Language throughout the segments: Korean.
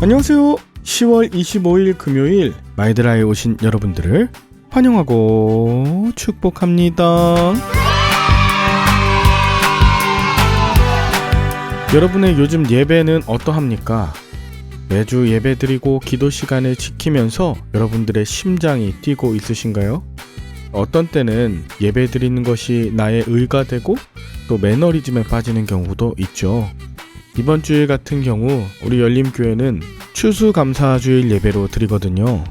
안녕하세요. 10월 25일 금요일 마이드라에 오신 여러분들을 환영하고 축복합니다. 여러분의 요즘 예배는 어떠합니까? 매주 예배드리고 기도 시간을 지키면서 여러분들의 심장이 뛰고 있으신가요? 어떤 때는 예배드리는 것이 나의 의가 되고 또 매너리즘에 빠지는 경우도 있죠. 이번 주일 같은 경우 우리 열림교회는 추수감사주일 예배로 드리거든요.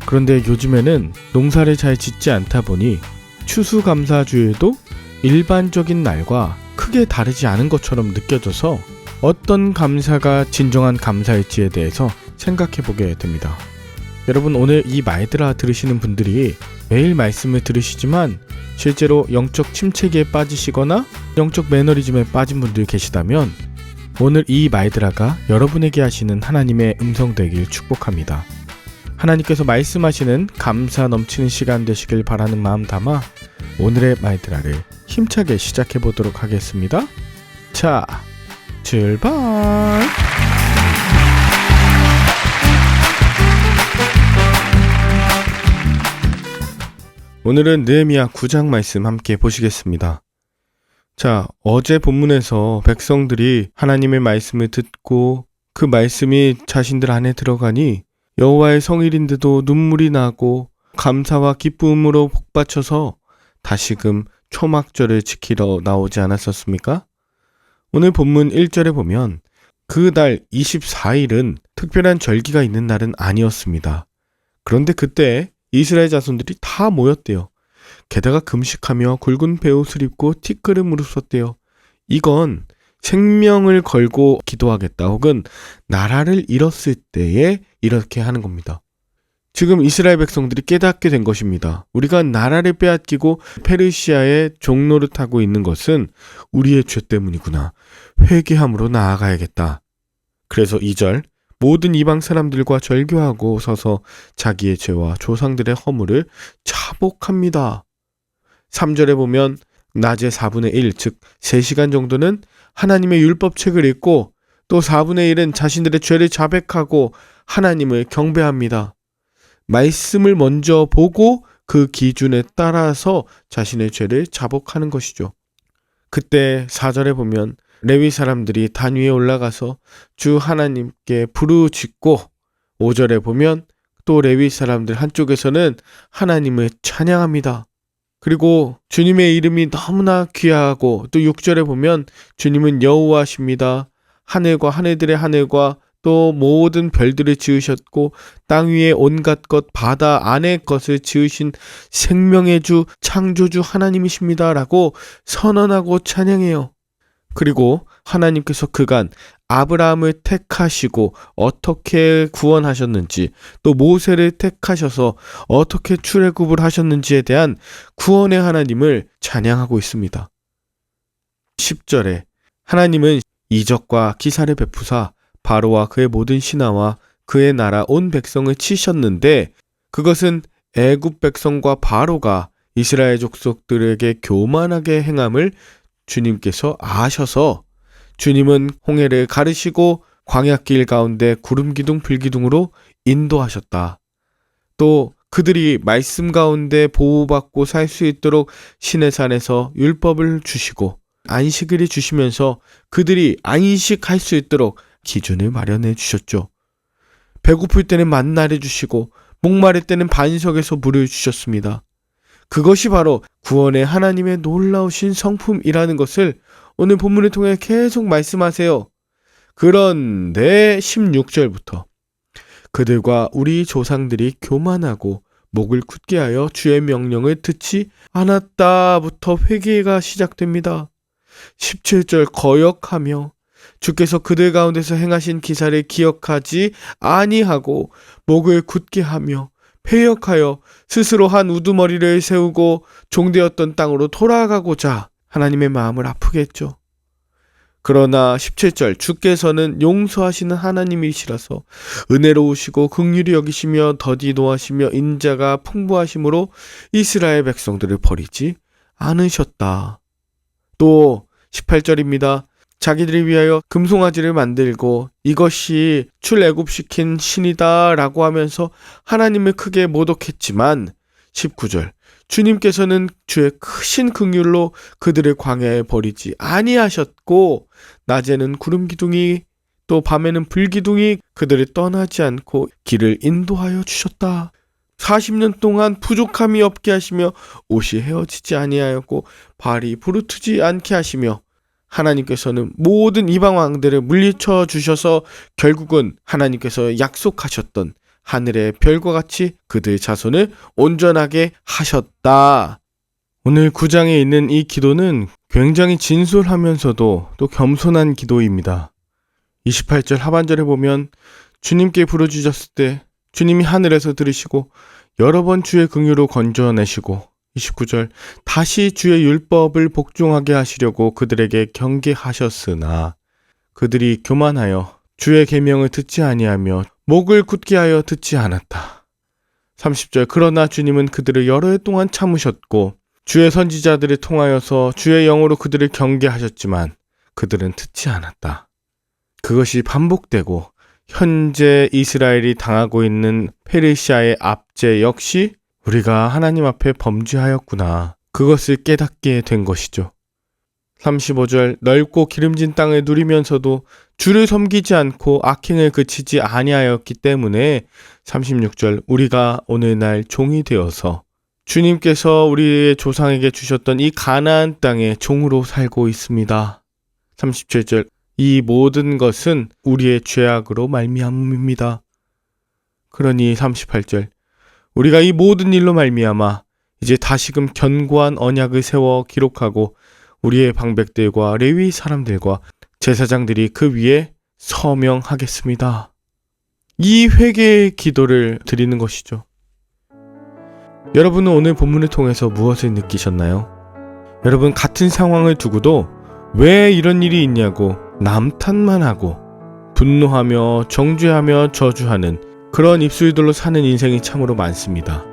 그런데 요즘에는 농사를 잘 짓지 않다 보니 추수감사주일도 일반적인 날과 크게 다르지 않은 것처럼 느껴져서 어떤 감사가 진정한 감사일지에 대해서 생각해보게 됩니다. 여러분, 오늘 이 마이드라 들으시는 분들이 매일 말씀을 들으시지만 실제로 영적 침체기에 빠지시거나 영적 매너리즘에 빠진 분들이 계시다면 오늘 이 마이드라가 여러분에게 하시는 하나님의 음성 되길 축복합니다. 하나님께서 말씀하시는 감사 넘치는 시간 되시길 바라는 마음 담아 오늘의 마이드라를 힘차게 시작해 보도록 하겠습니다. 자, 출발! 오늘은 느헤미야 9장 말씀 함께 보시겠습니다. 자, 어제 본문에서 백성들이 하나님의 말씀을 듣고 그 말씀이 자신들 안에 들어가니 여호와의 성일인데도 눈물이 나고 감사와 기쁨으로 복받쳐서 다시금 초막절을 지키러 나오지 않았었습니까? 오늘 본문 1절에 보면 그 달 24일은 특별한 절기가 있는 날은 아니었습니다. 그런데 그때 이스라엘 자손들이 다 모였대요. 게다가 금식하며 굵은 베옷을 입고 티끌음으로 썼대요. 이건 생명을 걸고 기도하겠다 혹은 나라를 잃었을 때에 이렇게 하는 겁니다. 지금 이스라엘 백성들이 깨닫게 된 것입니다. 우리가 나라를 빼앗기고 페르시아의 종노릇하고 있는 것은 우리의 죄 때문이구나. 회개함으로 나아가야겠다. 그래서 2절 모든 이방 사람들과 절교하고 서서 자기의 죄와 조상들의 허물을 자복합니다. 3절에 보면 낮에 4분의 1, 즉 3시간 정도는 하나님의 율법책을 읽고 또 4분의 1은 자신들의 죄를 자백하고 하나님을 경배합니다. 말씀을 먼저 보고 그 기준에 따라서 자신의 죄를 자복하는 것이죠. 그때 4절에 보면 레위 사람들이 단 위에 올라가서 주 하나님께 부르짖고 5절에 보면 또 레위 사람들 한쪽에서는 하나님을 찬양합니다. 그리고 주님의 이름이 너무나 귀하고 또 6절에 보면 주님은 여호와십니다. 하늘과 하늘들의 하늘과 또 모든 별들을 지으셨고 땅 위에 온갖 것 바다 안의 것을 지으신 생명의 주 창조주 하나님이십니다 라고 선언하고 찬양해요. 그리고 하나님께서 그간 아브라함을 택하시고 어떻게 구원하셨는지 또 모세를 택하셔서 어떻게 출애굽을 하셨는지에 대한 구원의 하나님을 찬양하고 있습니다. 10절에 하나님은 이적과 기사를 베푸사 바로와 그의 모든 신하와 그의 나라 온 백성을 치셨는데 그것은 애굽 백성과 바로가 이스라엘 족속들에게 교만하게 행함을 주님께서 아셔서 주님은 홍해를 가르시고 광야길 가운데 구름기둥 불기둥으로 인도하셨다. 또 그들이 말씀 가운데 보호받고 살 수 있도록 시내산에서 율법을 주시고 안식일을 주시면서 그들이 안식할 수 있도록 기준을 마련해 주셨죠. 배고플 때는 만나를 주시고 목마를 때는 반석에서 물을 주셨습니다. 그것이 바로 구원의 하나님의 놀라우신 성품이라는 것을 오늘 본문을 통해 계속 말씀하세요. 그런데 16절부터 그들과 우리 조상들이 교만하고 목을 굳게 하여 주의 명령을 듣지 않았다부터 회개가 시작됩니다. 17절 거역하며 주께서 그들 가운데서 행하신 기사를 기억하지 아니하고 목을 굳게 하며 패역하여 스스로 한 우두머리를 세우고 종되었던 땅으로 돌아가고자 하나님의 마음을 아프게 했죠. 그러나 17절 주께서는 용서하시는 하나님이시라서 은혜로우시고 긍휼히 여기시며 더디 노하시며 인자가 풍부하심으로 이스라엘 백성들을 버리지 않으셨다. 또 18절입니다. 자기들이 위하여 금송아지를 만들고 이것이 출애굽시킨 신이다 라고 하면서 하나님을 크게 모독했지만 19절 주님께서는 주의 크신 긍휼로 그들을 광야에 버리지 아니하셨고 낮에는 구름기둥이 또 밤에는 불기둥이 그들을 떠나지 않고 길을 인도하여 주셨다. 40년 동안 부족함이 없게 하시며 옷이 헤어지지 아니하였고 발이 부르트지 않게 하시며 하나님께서는 모든 이방 왕들을 물리쳐 주셔서 결국은 하나님께서 약속하셨던 하늘의 별과 같이 그들 자손을 온전하게 하셨다. 오늘 9장에 있는 이 기도는 굉장히 진솔하면서도 또 겸손한 기도입니다. 28절 하반절에 보면 주님께 부르짖었을 때 주님이 하늘에서 들으시고 여러 번 주의 긍휼로 건져내시고 29절 다시 주의 율법을 복종하게 하시려고 그들에게 경계하셨으나 그들이 교만하여 주의 계명을 듣지 아니하며 목을 굳게 하여 듣지 않았다. 30절 그러나 주님은 그들을 여러 해 동안 참으셨고 주의 선지자들을 통하여서 주의 영으로 그들을 경계하셨지만 그들은 듣지 않았다. 그것이 반복되고 현재 이스라엘이 당하고 있는 페르시아의 압제 역시 우리가 하나님 앞에 범죄하였구나. 그것을 깨닫게 된 것이죠. 35절 넓고 기름진 땅을 누리면서도 주를 섬기지 않고 악행을 그치지 아니하였기 때문에 36절 우리가 오늘날 종이 되어서 주님께서 우리의 조상에게 주셨던 이 가나안 땅의 종으로 살고 있습니다. 37절 이 모든 것은 우리의 죄악으로 말미암음입니다. 그러니 38절 우리가 이 모든 일로 말미암아 이제 다시금 견고한 언약을 세워 기록하고 우리의 방백들과 레위 사람들과 제사장들이 그 위에 서명하겠습니다. 이 회개의 기도를 드리는 것이죠. 여러분은 오늘 본문을 통해서 무엇을 느끼셨나요? 여러분 같은 상황을 두고도 왜 이런 일이 있냐고 남탓만 하고 분노하며 정죄하며 저주하는 그런 입술들로 사는 인생이 참으로 많습니다.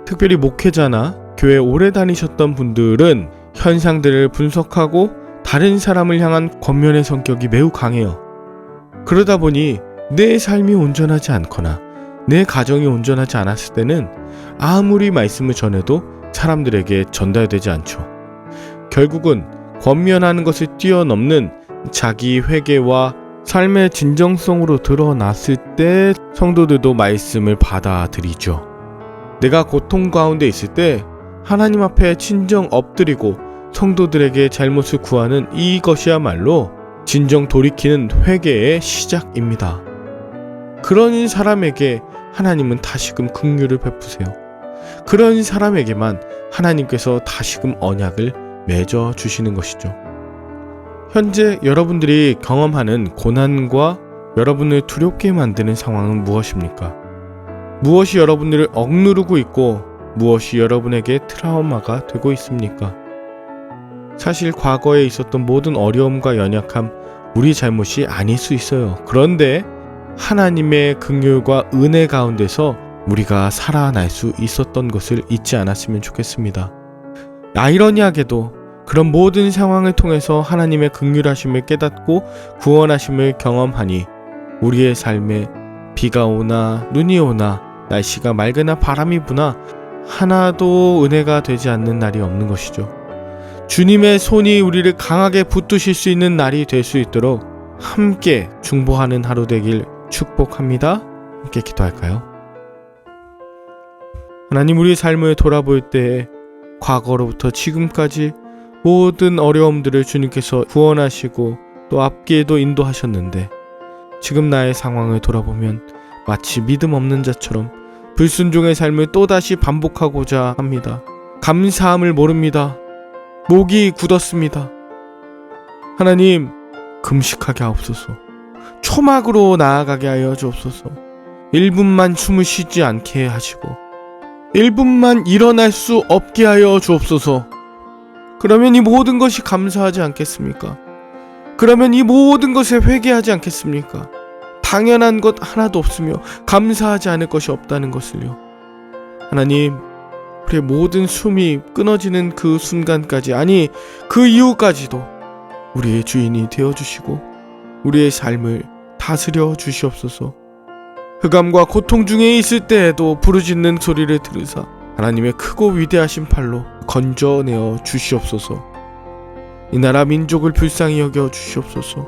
특별히 목회자나 교회 오래 다니셨던 분들은 현상들을 분석하고 다른 사람을 향한 권면의 성격이 매우 강해요. 그러다 보니 내 삶이 온전하지 않거나 내 가정이 온전하지 않았을 때는 아무리 말씀을 전해도 사람들에게 전달되지 않죠. 결국은 권면하는 것을 뛰어넘는 자기 회개와 삶의 진정성으로 드러났을 때 성도들도 말씀을 받아들이죠. 내가 고통 가운데 있을 때 하나님 앞에 진정 엎드리고 성도들에게 잘못을 구하는 이것이야말로 진정 돌이키는 회개의 시작입니다. 그런 사람에게 하나님은 다시금 긍휼을 베푸세요. 그런 사람에게만 하나님께서 다시금 언약을 맺어 주시는 것이죠. 현재 여러분들이 경험하는 고난과 여러분을 두렵게 만드는 상황은 무엇입니까? 무엇이 여러분들을 억누르고 있고 무엇이 여러분에게 트라우마가 되고 있습니까? 사실 과거에 있었던 모든 어려움과 연약함 우리 잘못이 아닐 수 있어요. 그런데 하나님의 긍휼과 은혜 가운데서 우리가 살아날 수 있었던 것을 잊지 않았으면 좋겠습니다. 아이러니하게도 그런 모든 상황을 통해서 하나님의 긍휼하심을 깨닫고 구원하심을 경험하니 우리의 삶에 비가 오나 눈이 오나 날씨가 맑으나 바람이 부나 하나도 은혜가 되지 않는 날이 없는 것이죠. 주님의 손이 우리를 강하게 붙드실 수 있는 날이 될 수 있도록 함께 중보하는 하루 되길 축복합니다. 함께 기도할까요? 하나님, 우리의 삶을 돌아볼 때 과거로부터 지금까지 모든 어려움들을 주님께서 구원하시고 또 앞길도 인도하셨는데 지금 나의 상황을 돌아보면 마치 믿음 없는 자처럼 불순종의 삶을 또다시 반복하고자 합니다. 감사함을 모릅니다. 목이 굳었습니다. 하나님, 금식하게 하옵소서. 초막으로 나아가게 하여 주옵소서. 1분만 숨을 쉬지 않게 하시고 1분만 일어날 수 없게 하여 주옵소서. 그러면 이 모든 것이 감사하지 않겠습니까? 그러면 이 모든 것에 회개하지 않겠습니까? 당연한 것 하나도 없으며 감사하지 않을 것이 없다는 것을요. 하나님, 우리의 모든 숨이 끊어지는 그 순간까지, 아니 그 이후까지도 우리의 주인이 되어주시고 우리의 삶을 다스려 주시옵소서. 흑암과 고통 중에 있을 때에도 부르짖는 소리를 들으사 하나님의 크고 위대하신 팔로 건져내어 주시옵소서. 이 나라 민족을 불쌍히 여겨 주시옵소서.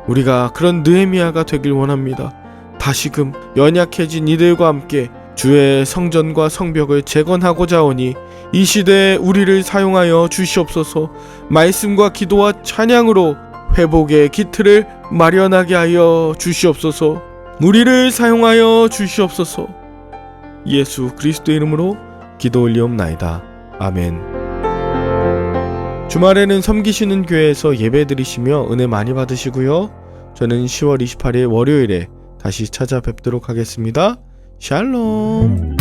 우리가 그런 느헤미야가 되길 원합니다. 다시금 연약해진 이들과 함께 주의 성전과 성벽을 재건하고자 하오니 이 시대에 우리를 사용하여 주시옵소서. 말씀과 기도와 찬양으로 회복의 기틀을 마련하게 하여 주시옵소서. 우리를 사용하여 주시옵소서. 예수 그리스도의 이름으로 기도 올리옵나이다. 아멘. 주말에는 섬기시는 교회에서 예배 드리시며 은혜 많이 받으시고요. 저는 10월 28일 월요일에 다시 찾아뵙도록 하겠습니다. 샬롬.